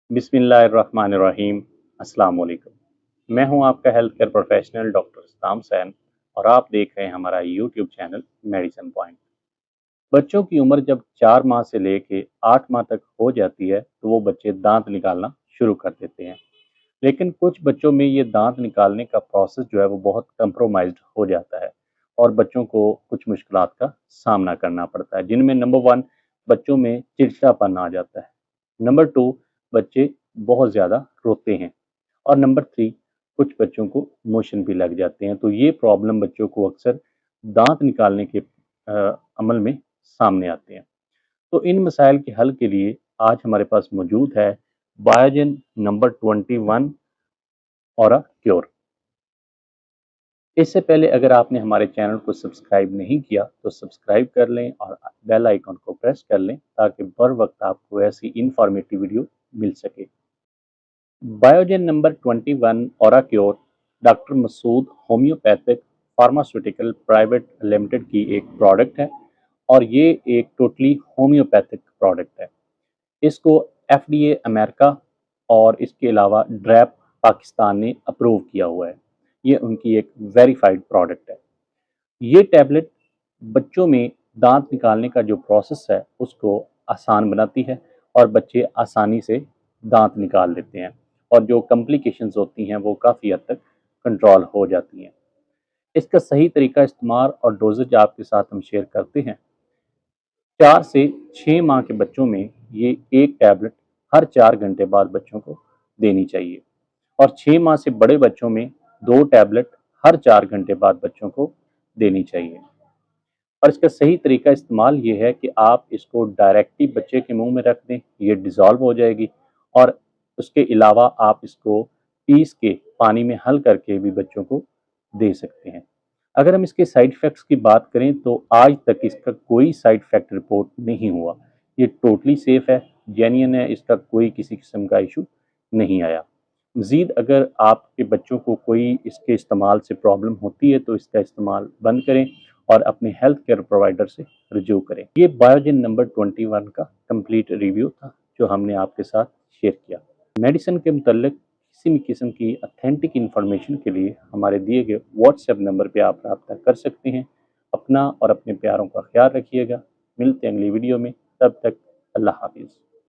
बिस्मिल्लाहिर्रहमानिर्रहीम। अस्सलाम वालेकुम। मैं हूं आपका health care professional doctor Saddam Sain और आप देख रहे हैं हमारा यूट्यूब चैनल मेडिसिन पॉइंट। बच्चों की उम्र जब 4 माह से लेके 8 माह तक हो जाती है तो वो बच्चे दांत निकालना शुरू कर देते हैं। लेकिन कुछ बच्चों में ये दांत निकालने का प्रोसेस जो है वो बहुत कंप्रोमाइज्ड हो जाता है और बच्चों को कुछ मुश्किलात का सामना करना पड़ता है, जिनमें नंबर 1 बच्चों में चिड़चिड़ापन आ जाता है। नंबर 2 बच्चे बहुत ज़्यादा रोते हैं और नंबर 3 कुछ बच्चों को मोशन भी लग जाते हैं। तो ये प्रॉब्लम बच्चों को अक्सर दांत निकालने के अमल में सामने आते हैं। तो इन मसाइल के हल के लिए आज हमारे पास मौजूद है बायोजेन नंबर 21 और क्योर। इससे पहले अगर आपने हमारे चैनल को सब्सक्राइब नहीं किया तो सब्सक्राइब कर लें और बेल आइकन को प्रेस कर लें ताकि बर वक्त आपको ऐसी इंफॉर्मेटिव वीडियो मिल सके। बायोजेन नंबर 21 ऑराक्योर doctor Masood homeopathic pharmaceutical private limited की एक प्रोडक्ट है और ये एक टोटली होम्योपैथिक प्रोडक्ट है। इसको एफडीए अमेरिका और इसके अलावा ड्रैप पाकिस्तान ने अप्रूव किया हुआ है। ये उनकी एक वेरीफाइड प्रोडक्ट है। ये टैबलेट बच्चों में दांत निकालने का जो प्रोसेस है उसको आसान बनाती है और बच्चे आसानी से दांत निकाल लेते हैं और जो कॉम्प्लिकेशंस होती हैं वो काफ़ी हद तक कंट्रोल हो जाती हैं। इसका सही तरीका इस्तेमाल और डोजेज आपके साथ हम शेयर करते हैं। 4 से 6 माह के बच्चों में ये एक टैबलेट हर 4 घंटे बाद बच्चों को देनी चाहिए और 6 माह से बड़े बच्चों में 2 टैबलेट हर 4 घंटे बाद बच्चों को देनी चाहिए। और इसका सही तरीका इस्तेमाल ये है कि आप इसको डायरेक्टली बच्चे के मुंह में रख दें, ये डिज़ोल्व हो जाएगी और उसके अलावा आप इसको पीस के पानी में हल करके भी बच्चों को दे सकते हैं। अगर हम इसके साइड इफ़ेक्ट्स की बात करें तो आज तक इसका कोई साइड इफ़ेक्ट रिपोर्ट नहीं हुआ। ये टोटली सेफ़ है, जेन्युइन है, इसका कोई किसी किस्म का इशू नहीं आया। मज़ीद अगर आपके बच्चों को कोई इसके इस्तेमाल से प्रॉब्लम होती है तो इसका इस्तेमाल बंद करें और अपने हेल्थ केयर प्रोवाइडर से रजू करें। ये बायोजेन नंबर 21 का कंप्लीट रिव्यू था जो हमने आपके साथ शेयर किया। मेडिसिन के मुतल्लिक किसी भी किस्म की अथेंटिक इन्फॉर्मेशन के लिए हमारे दिए गए व्हाट्सएप नंबर पर आप रब्ता कर सकते हैं। अपना और अपने प्यारों का ख्याल रखिएगा। मिलते हैं अगली वीडियो में, तब तक अल्लाह हाफिज़।